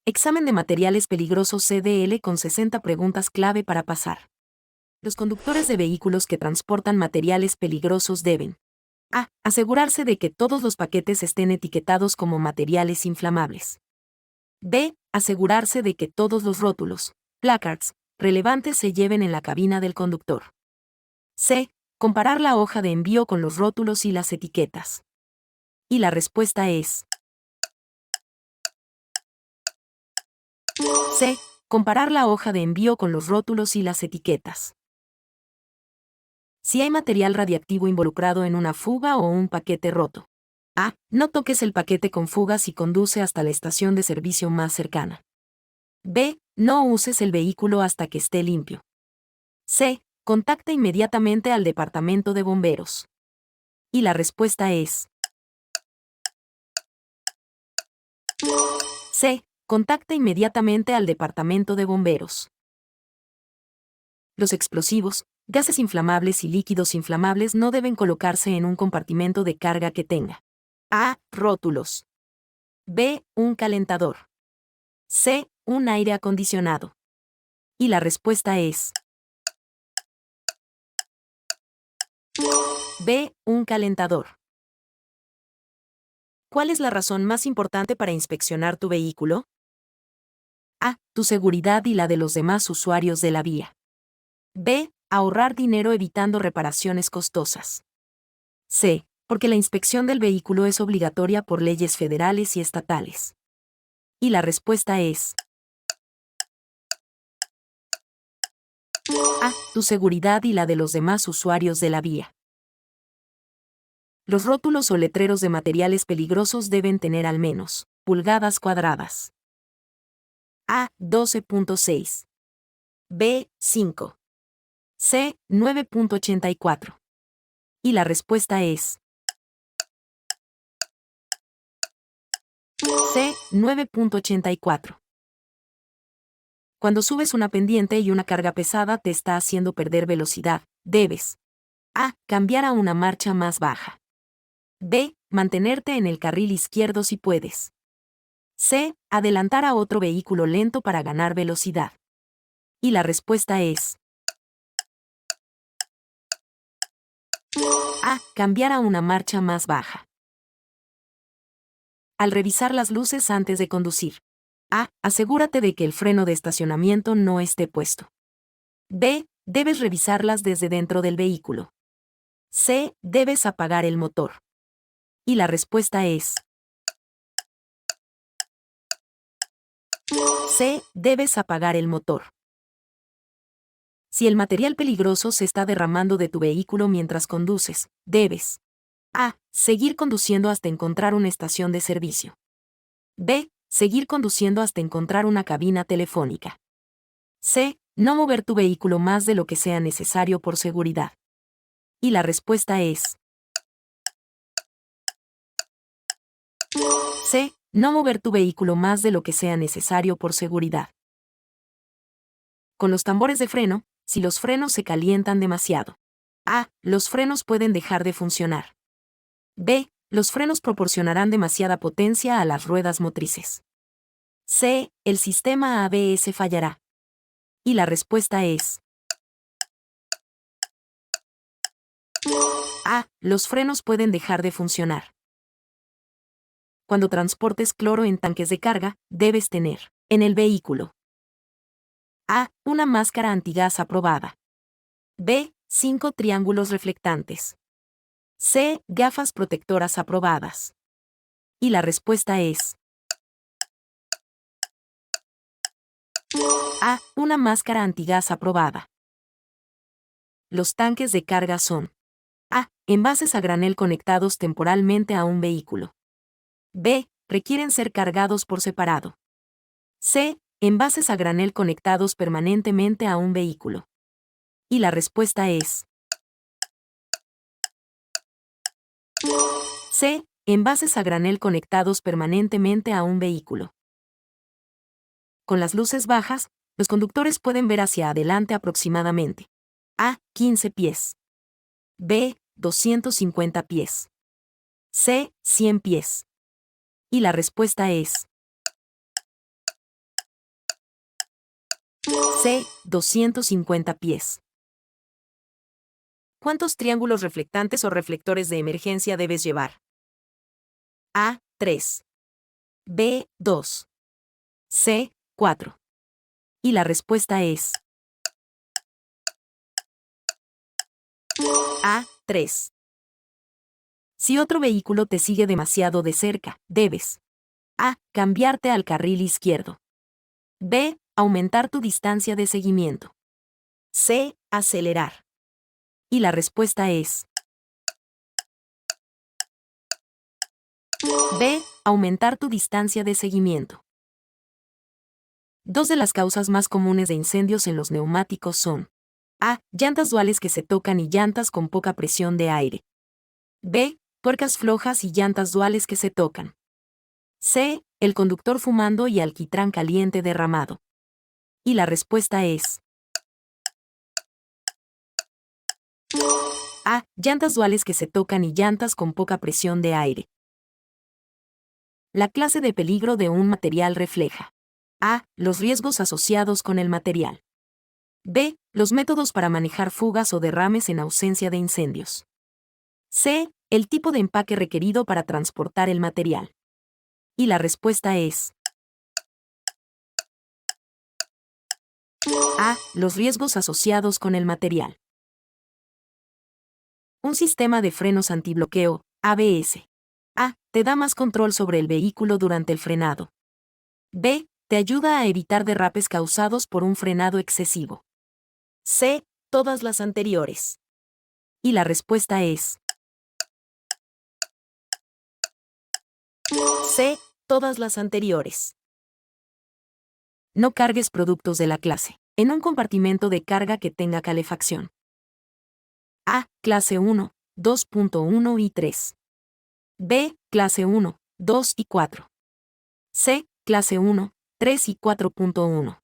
Examen de materiales peligrosos CDL con 60 preguntas clave para pasar. Los conductores de vehículos que transportan materiales peligrosos deben a. Asegurarse de que todos los paquetes estén etiquetados como materiales inflamables. B. Asegurarse de que todos los rótulos, placards, relevantes se lleven en la cabina del conductor. C. Comparar la hoja de envío con los rótulos y las etiquetas. Y la respuesta es C. Comparar la hoja de envío con los rótulos y las etiquetas. Si hay material radiactivo involucrado en una fuga o un paquete roto. A. No toques el paquete con fugas y conduce hasta la estación de servicio más cercana. B. No uses el vehículo hasta que esté limpio. C. Contacta inmediatamente al departamento de bomberos. Y la respuesta es C. Contacta inmediatamente al departamento de bomberos. Los explosivos, gases inflamables y líquidos inflamables no deben colocarse en un compartimento de carga que tenga A. Rótulos. B. Un calentador. C. Un aire acondicionado. Y la respuesta es B. Un calentador. ¿Cuál es la razón más importante para inspeccionar tu vehículo? A. Tu seguridad y la de los demás usuarios de la vía. B. Ahorrar dinero evitando reparaciones costosas. C. Porque la inspección del vehículo es obligatoria por leyes federales y estatales. Y la respuesta es A. Tu seguridad y la de los demás usuarios de la vía. Los rótulos o letreros de materiales peligrosos deben tener al menos pulgadas cuadradas. A. 12.6. B. 5. C. 9.84. Y la respuesta es C. 9.84. Cuando subes una pendiente y una carga pesada te está haciendo perder velocidad, debes A. Cambiar a una marcha más baja. B. Mantenerte en el carril izquierdo si puedes. C. Adelantar a otro vehículo lento para ganar velocidad. Y la respuesta es A. Cambiar a una marcha más baja. Al revisar las luces antes de conducir. A. Asegúrate de que el freno de estacionamiento no esté puesto. B. Debes revisarlas desde dentro del vehículo. C. Debes apagar el motor. Y la respuesta es C. Debes apagar el motor. Si el material peligroso se está derramando de tu vehículo mientras conduces, debes A. Seguir conduciendo hasta encontrar una estación de servicio. B. Seguir conduciendo hasta encontrar una cabina telefónica. C. No mover tu vehículo más de lo que sea necesario por seguridad. Y la respuesta es C. No mover tu vehículo más de lo que sea necesario por seguridad. Con los tambores de freno, si los frenos se calientan demasiado. A. Los frenos pueden dejar de funcionar. B. Los frenos proporcionarán demasiada potencia a las ruedas motrices. C. El sistema ABS fallará. Y la respuesta es A. Los frenos pueden dejar de funcionar. Cuando transportes cloro en tanques de carga, debes tener en el vehículo A. Una máscara antigás aprobada. B. 5 triángulos reflectantes. C. Gafas protectoras aprobadas. Y la respuesta es A. Una máscara antigás aprobada. Los tanques de carga son A. Envases a granel conectados temporalmente a un vehículo. B. Requieren ser cargados por separado. C. Envases a granel conectados permanentemente a un vehículo. Y la respuesta es C. Envases a granel conectados permanentemente a un vehículo. Con las luces bajas, los conductores pueden ver hacia adelante aproximadamente A. 15 pies. B. 250 pies. C. 100 pies. Y la respuesta es C. 250 pies. ¿Cuántos triángulos reflectantes o reflectores de emergencia debes llevar? A. 3. B. 2. C. 4. Y la respuesta es A. 3. Si otro vehículo te sigue demasiado de cerca, debes A. Cambiarte al carril izquierdo. B. Aumentar tu distancia de seguimiento. C. Acelerar. Y la respuesta es B. Aumentar tu distancia de seguimiento. Dos de las causas más comunes de incendios en los neumáticos son A. Llantas duales que se tocan y llantas con poca presión de aire. B. Tuercas flojas y llantas duales que se tocan. C. El conductor fumando y alquitrán caliente derramado. Y la respuesta es A. Llantas duales que se tocan y llantas con poca presión de aire. La clase de peligro de un material refleja A. Los riesgos asociados con el material. B. Los métodos para manejar fugas o derrames en ausencia de incendios. C. El tipo de empaque requerido para transportar el material. Y la respuesta es A. Los riesgos asociados con el material. Un sistema de frenos antibloqueo, ABS. A. Te da más control sobre el vehículo durante el frenado. B. Te ayuda a evitar derrapes causados por un frenado excesivo. C. Todas las anteriores. Y la respuesta es C. Todas las anteriores. No cargues productos de la clase en un compartimento de carga que tenga calefacción. A. Clase 1, 2.1 y 3. B. Clase 1, 2 y 4. C. Clase 1, 3 y 4.1.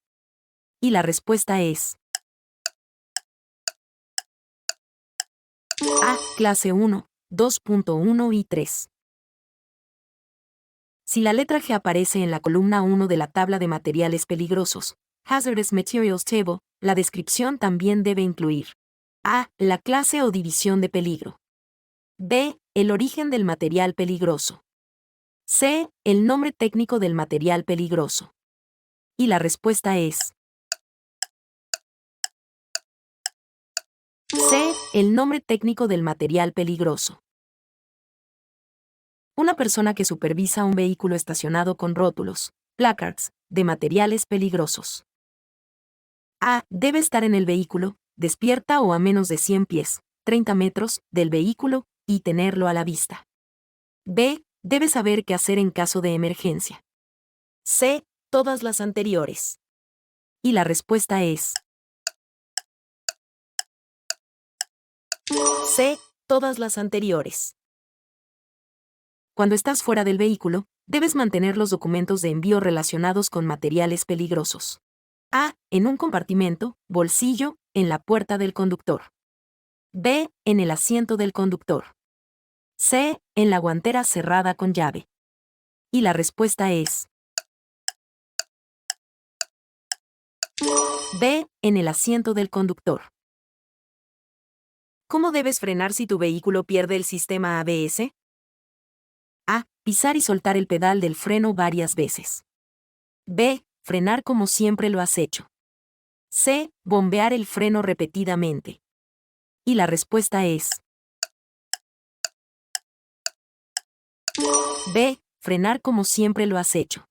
Y la respuesta es A. Clase 1, 2.1 y 3. Si la letra G aparece en la columna 1 de la tabla de materiales peligrosos, Hazardous Materials Table, la descripción también debe incluir A. La clase o división de peligro. B. El origen del material peligroso. C. El nombre técnico del material peligroso. Y la respuesta es C. El nombre técnico del material peligroso. Una persona que supervisa un vehículo estacionado con rótulos, placards, de materiales peligrosos. A. Debe estar en el vehículo, despierta o a menos de 100 pies, 30 metros, del vehículo, y tenerlo a la vista. B. Debe saber qué hacer en caso de emergencia. C. Todas las anteriores. Y la respuesta es C. Todas las anteriores. Cuando estás fuera del vehículo, debes mantener los documentos de envío relacionados con materiales peligrosos. A. En un compartimento, bolsillo, en la puerta del conductor. B. En el asiento del conductor. C. En la guantera cerrada con llave. Y la respuesta es B. En el asiento del conductor. ¿Cómo debes frenar si tu vehículo pierde el sistema ABS? A. Pisar y soltar el pedal del freno varias veces. B. Frenar como siempre lo has hecho. C. Bombear el freno repetidamente. Y la respuesta es B. Frenar como siempre lo has hecho.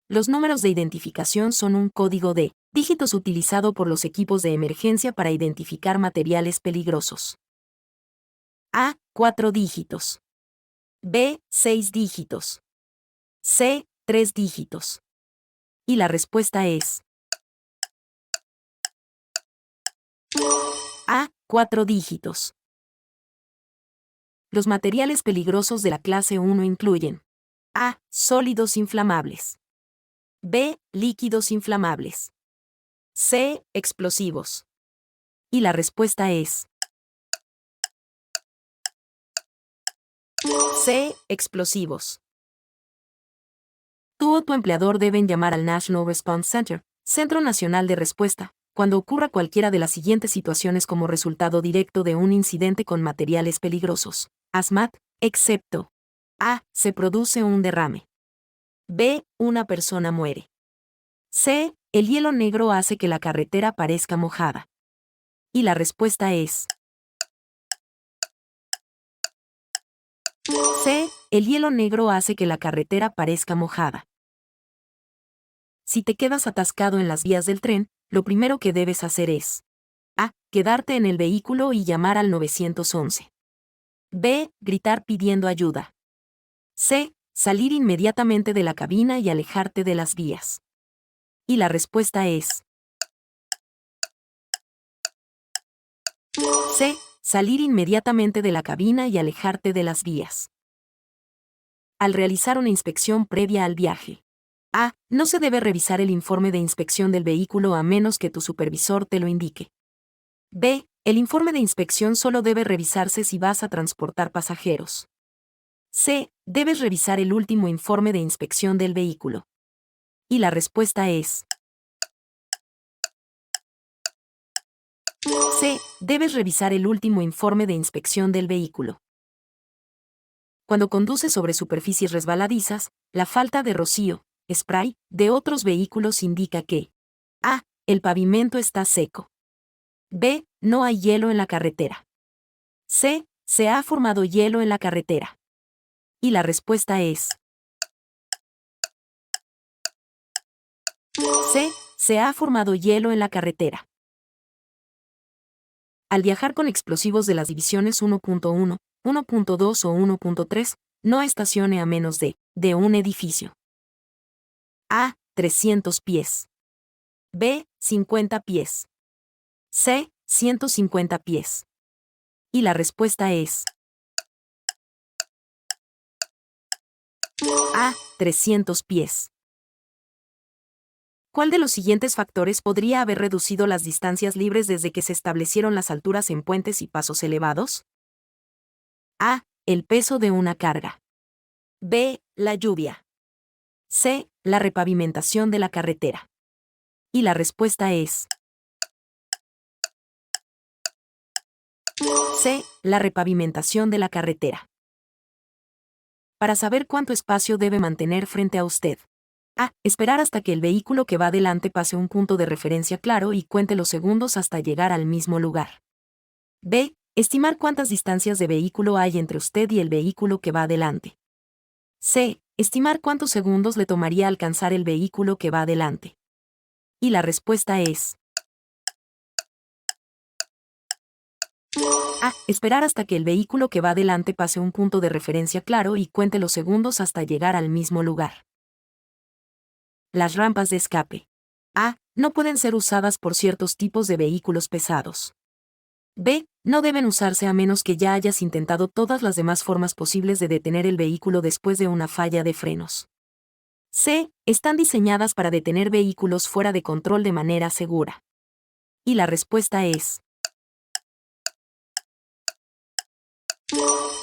Los números de identificación son un código de dígitos utilizado por los equipos de emergencia para identificar materiales peligrosos. A. 4 dígitos. B. 6 dígitos. C. 3 dígitos. Y la respuesta es A. 4 dígitos. Los materiales peligrosos de la clase 1 incluyen A. Sólidos inflamables. B. Líquidos inflamables. C. Explosivos. Y la respuesta es C. Explosivos. Tú o tu empleador deben llamar al National Response Center, Centro Nacional de Respuesta, cuando ocurra cualquiera de las siguientes situaciones como resultado directo de un incidente con materiales peligrosos. ASMAT, excepto A. Se produce un derrame. B. Una persona muere. C. El hielo negro hace que la carretera parezca mojada. Y la respuesta es C. El hielo negro hace que la carretera parezca mojada. Si te quedas atascado en las vías del tren, lo primero que debes hacer es A. Quedarte en el vehículo y llamar al 911. B. Gritar pidiendo ayuda. C. Salir inmediatamente de la cabina y alejarte de las vías. Y la respuesta es C. Salir inmediatamente de la cabina y alejarte de las vías. Al realizar una inspección previa al viaje. A. No se debe revisar el informe de inspección del vehículo a menos que tu supervisor te lo indique. B. El informe de inspección solo debe revisarse si vas a transportar pasajeros. C. Debes revisar el último informe de inspección del vehículo. Y la respuesta es C. Debes revisar el último informe de inspección del vehículo. Cuando conduces sobre superficies resbaladizas, la falta de rocío, spray, de otros vehículos indica que A. El pavimento está seco. B. No hay hielo en la carretera. C. Se ha formado hielo en la carretera. Y la respuesta es C. Se ha formado hielo en la carretera. Al viajar con explosivos de las divisiones 1.1, 1.2 o 1.3, no estacione a menos de un edificio. A. 300 pies. B. 50 pies. C. 150 pies. Y la respuesta es A. 300 pies. ¿Cuál de los siguientes factores podría haber reducido las distancias libres desde que se establecieron las alturas en puentes y pasos elevados? A. El peso de una carga. B. La lluvia. C. La repavimentación de la carretera. Y la respuesta es C. La repavimentación de la carretera. Para saber cuánto espacio debe mantener frente a usted. A. Esperar hasta que el vehículo que va adelante pase un punto de referencia claro y cuente los segundos hasta llegar al mismo lugar. B. Estimar cuántas distancias de vehículo hay entre usted y el vehículo que va adelante. C. Estimar cuántos segundos le tomaría alcanzar el vehículo que va adelante. Y la respuesta es A. Esperar hasta que el vehículo que va adelante pase un punto de referencia claro y cuente los segundos hasta llegar al mismo lugar. Las rampas de escape. A. No pueden ser usadas por ciertos tipos de vehículos pesados. B. No deben usarse a menos que ya hayas intentado todas las demás formas posibles de detener el vehículo después de una falla de frenos. C. Están diseñadas para detener vehículos fuera de control de manera segura. Y la respuesta es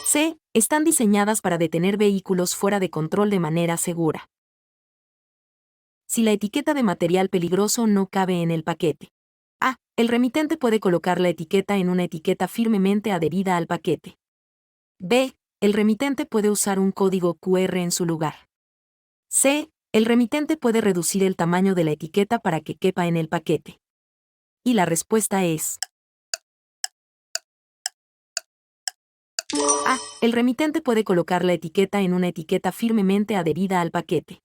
C. Están diseñadas para detener vehículos fuera de control de manera segura. Si la etiqueta de material peligroso no cabe en el paquete. A. El remitente puede colocar la etiqueta en una etiqueta firmemente adherida al paquete. B. El remitente puede usar un código QR en su lugar. C. El remitente puede reducir el tamaño de la etiqueta para que quepa en el paquete. Y la respuesta es A. El remitente puede colocar la etiqueta en una etiqueta firmemente adherida al paquete.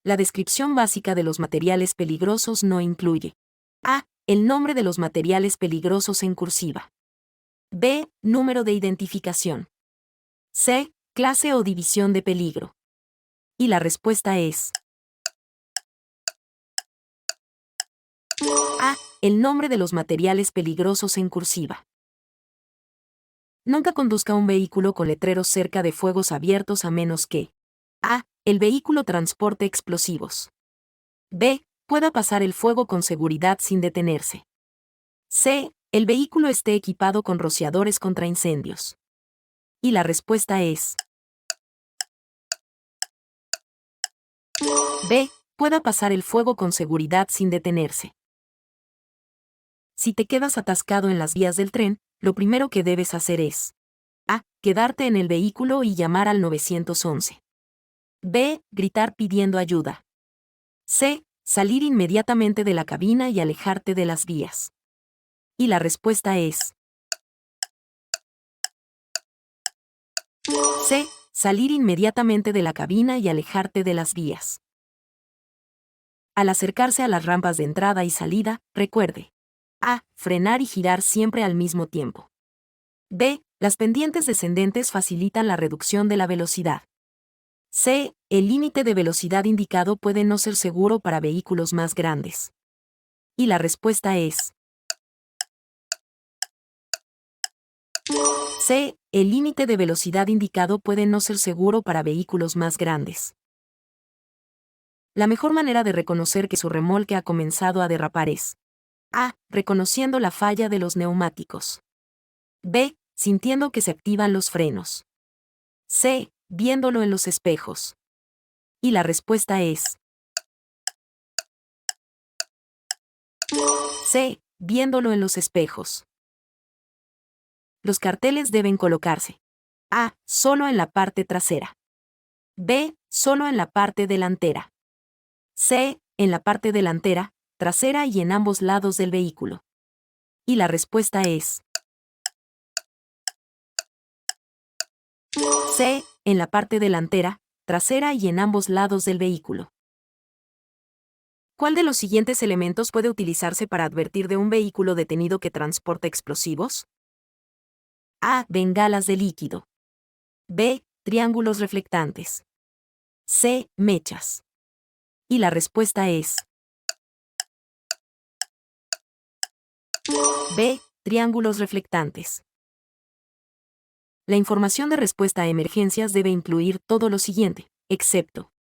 La descripción básica de los materiales peligrosos no incluye A. El nombre de los materiales peligrosos en cursiva. B. Número de identificación. C. Clase o división de peligro. Y la respuesta es A. El nombre de los materiales peligrosos en cursiva. Nunca conduzca un vehículo con letreros cerca de fuegos abiertos a menos que A. El vehículo transporte explosivos. B. Pueda pasar el fuego con seguridad sin detenerse. C. El vehículo esté equipado con rociadores contra incendios. Y la respuesta es B. pueda pasar el fuego con seguridad sin detenerse. Si te quedas atascado en las vías del tren, lo primero que debes hacer es A. Quedarte en el vehículo y llamar al 911. B. Gritar pidiendo ayuda. C. Salir inmediatamente de la cabina y alejarte de las vías. Y la respuesta es C. Salir inmediatamente de la cabina y alejarte de las vías. Al acercarse a las rampas de entrada y salida, recuerde A. Frenar y girar siempre al mismo tiempo. B. Las pendientes descendentes facilitan la reducción de la velocidad. C. El límite de velocidad indicado puede no ser seguro para vehículos más grandes. Y la respuesta es C. El límite de velocidad indicado puede no ser seguro para vehículos más grandes. La mejor manera de reconocer que su remolque ha comenzado a derrapar es A. Reconociendo la falla de los neumáticos. B. Sintiendo que se activan los frenos. C. Viéndolo en los espejos. Y la respuesta es C. Viéndolo en los espejos. Los carteles deben colocarse A. Solo en la parte trasera. B. Solo en la parte delantera. C. En la parte delantera, trasera y en ambos lados del vehículo. Y la respuesta es C. En la parte delantera, trasera y en ambos lados del vehículo. ¿Cuál de los siguientes elementos puede utilizarse para advertir de un vehículo detenido que transporta explosivos? A. Bengalas de líquido. B. Triángulos reflectantes. C. Mechas. Y la respuesta es B. Triángulos reflectantes. La información de respuesta a emergencias debe incluir todo lo siguiente, excepto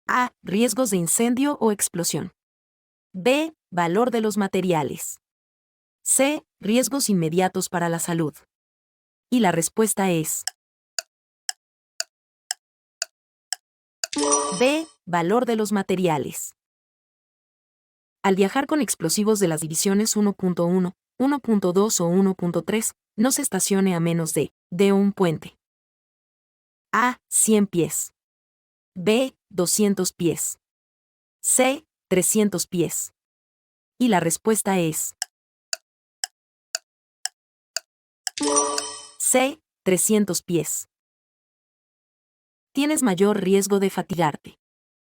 A. Riesgos de incendio o explosión. B. Valor de los materiales. C. Riesgos inmediatos para la salud. Y la respuesta es B. Valor de los materiales. Al viajar con explosivos de las divisiones 1.1, 1.2 o 1.3, no se estacione a menos de un puente. A. 100 pies. B. 200 pies. C. 300 pies. Y la respuesta es C. 300 pies. Tienes mayor riesgo de fatigarte.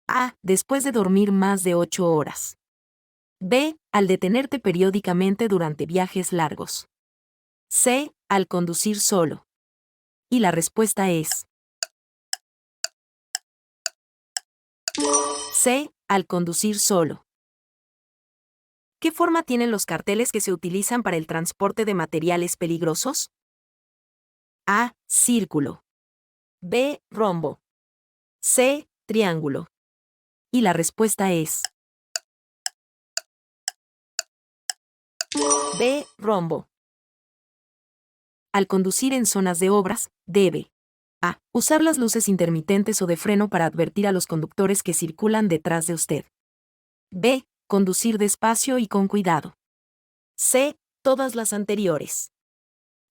A. Después de dormir más de 8 horas. B. Al detenerte periódicamente durante viajes largos. C. Al conducir solo. Y la respuesta es C. Al conducir solo. ¿Qué forma tienen los carteles que se utilizan para el transporte de materiales peligrosos? A. Círculo. B. Rombo. C. Triángulo. Y la respuesta es B. Rombo. Al conducir en zonas de obras, debe A. Usar las luces intermitentes o de freno para advertir a los conductores que circulan detrás de usted. B. Conducir despacio y con cuidado. C. Todas las anteriores.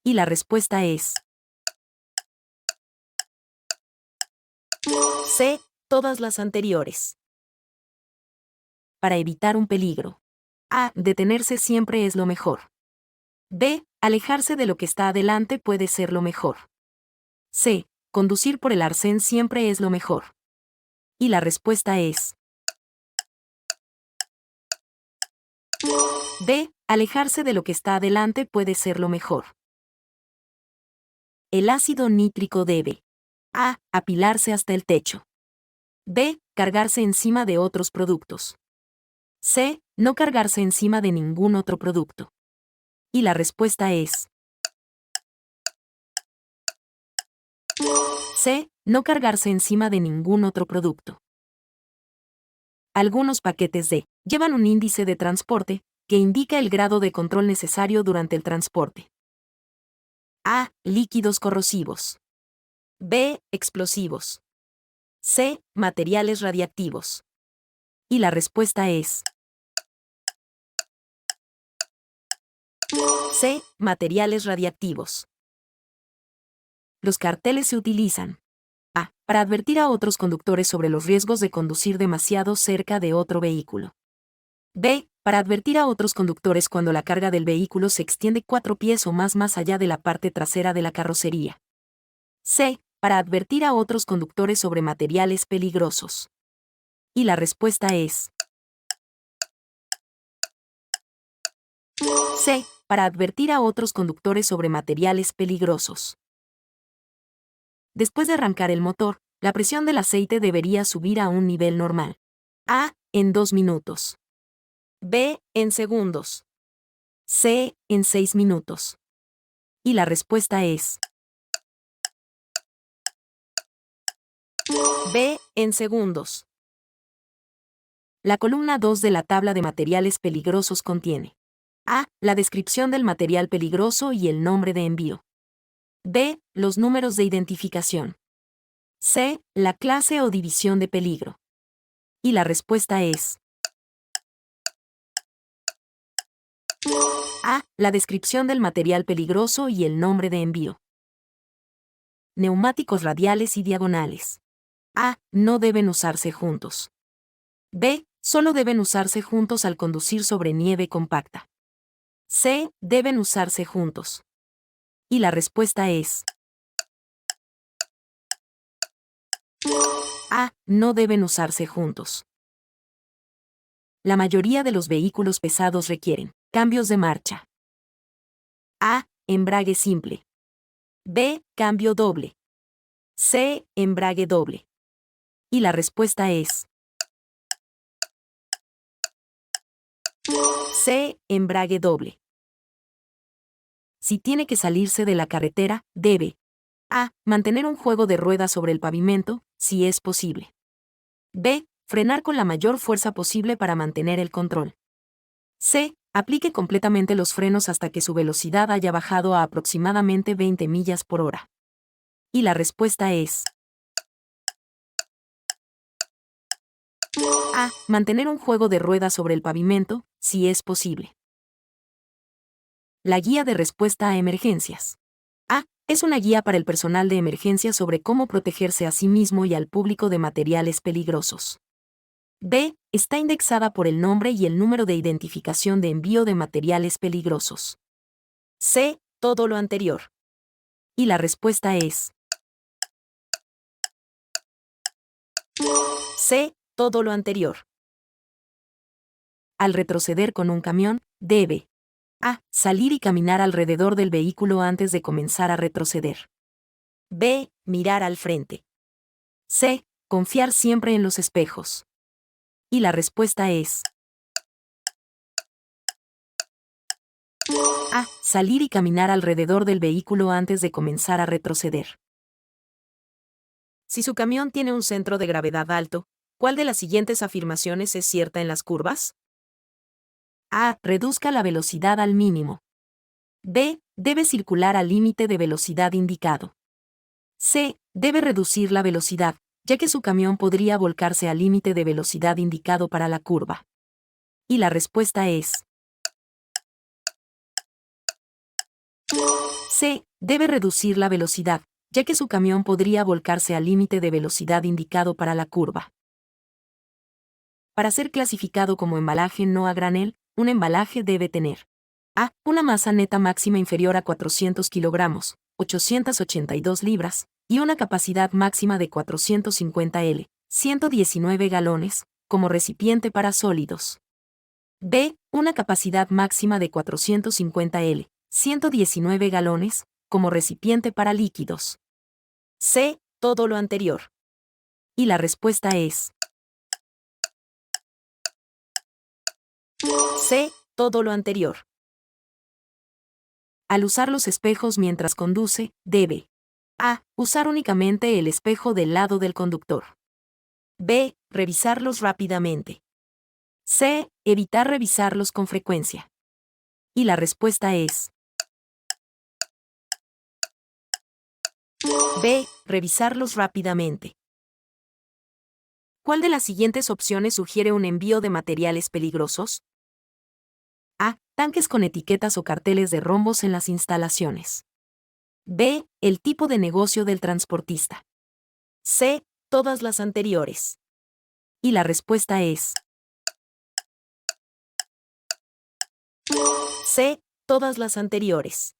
Y la respuesta es C. Todas las anteriores. Para evitar un peligro. A. Detenerse siempre es lo mejor. B. Alejarse de lo que está adelante puede ser lo mejor. C. Conducir por el arcén siempre es lo mejor. Y la respuesta es B. Alejarse de lo que está adelante puede ser lo mejor. El ácido nítrico debe A. Apilarse hasta el techo. B. Cargarse encima de otros productos. C. No cargarse encima de ningún otro producto. Y la respuesta es C. No cargarse encima de ningún otro producto. Algunos paquetes de llevan un índice de transporte que indica el grado de control necesario durante el transporte. A. Líquidos corrosivos. B. Explosivos. C. Materiales radiactivos. Y la respuesta es C. Materiales radiactivos. Los carteles se utilizan A. Para advertir a otros conductores sobre los riesgos de conducir demasiado cerca de otro vehículo. B. Para advertir a otros conductores cuando la carga del vehículo se extiende 4 pies o más allá de la parte trasera de la carrocería. C. Para advertir a otros conductores sobre materiales peligrosos. Y la respuesta es C. Para advertir a otros conductores sobre materiales peligrosos. Después de arrancar el motor, la presión del aceite debería subir a un nivel normal. A. En 2 minutos. B. En segundos. C. En 6 minutos. Y la respuesta es B. En segundos. La columna 2 de la tabla de materiales peligrosos contiene A. La descripción del material peligroso y el nombre de envío. B. Los números de identificación. C. La clase o división de peligro. Y la respuesta es A. La descripción del material peligroso y el nombre de envío. Neumáticos radiales y diagonales. A. No deben usarse juntos. B. Solo deben usarse juntos al conducir sobre nieve compacta. C. Deben usarse juntos. Y la respuesta es A. No deben usarse juntos. La mayoría de los vehículos pesados requieren cambios de marcha. A. Embrague simple. B. Cambio doble. C. Embrague doble. Y la respuesta es C. Embrague doble. Si tiene que salirse de la carretera, debe A. Mantener un juego de ruedas sobre el pavimento, si es posible. B. Frenar con la mayor fuerza posible para mantener el control. C. Aplique completamente los frenos hasta que su velocidad haya bajado a aproximadamente 20 millas por hora. Y la respuesta es A. Mantener un juego de ruedas sobre el pavimento, si es posible. La guía de respuesta a emergencias. A. Es una guía para el personal de emergencia sobre cómo protegerse a sí mismo y al público de materiales peligrosos. B. Está indexada por el nombre y el número de identificación de envío de materiales peligrosos. C. Todo lo anterior. Y la respuesta es C. Todo lo anterior. Al retroceder con un camión, debe A. Salir y caminar alrededor del vehículo antes de comenzar a retroceder. B. Mirar al frente. C. Confiar siempre en los espejos. Y la respuesta es A. Salir y caminar alrededor del vehículo antes de comenzar a retroceder. Si su camión tiene un centro de gravedad alto, ¿cuál de las siguientes afirmaciones es cierta en las curvas? A. Reduzca la velocidad al mínimo. B. Debe circular al límite de velocidad indicado. C. Debe reducir la velocidad, ya que su camión podría volcarse al límite de velocidad indicado para la curva. Y la respuesta es C. Debe reducir la velocidad, ya que su camión podría volcarse al límite de velocidad indicado para la curva. Para ser clasificado como embalaje no a granel, un embalaje debe tener A. Una masa neta máxima inferior a 400 kilogramos, 882 libras, y una capacidad máxima de 450 L, 119 galones, como recipiente para sólidos. B. Una capacidad máxima de 450 L, 119 galones, como recipiente para líquidos. C. Todo lo anterior. Y la respuesta es C. Todo lo anterior. Al usar los espejos mientras conduce, debe A. Usar únicamente el espejo del lado del conductor. B. Revisarlos rápidamente. C. Evitar revisarlos con frecuencia. Y la respuesta es B. Revisarlos rápidamente. ¿Cuál de las siguientes opciones sugiere un envío de materiales peligrosos? A. Tanques con etiquetas o carteles de rombos en las instalaciones. B. El tipo de negocio del transportista. C. Todas las anteriores. Y la respuesta es C. Todas las anteriores.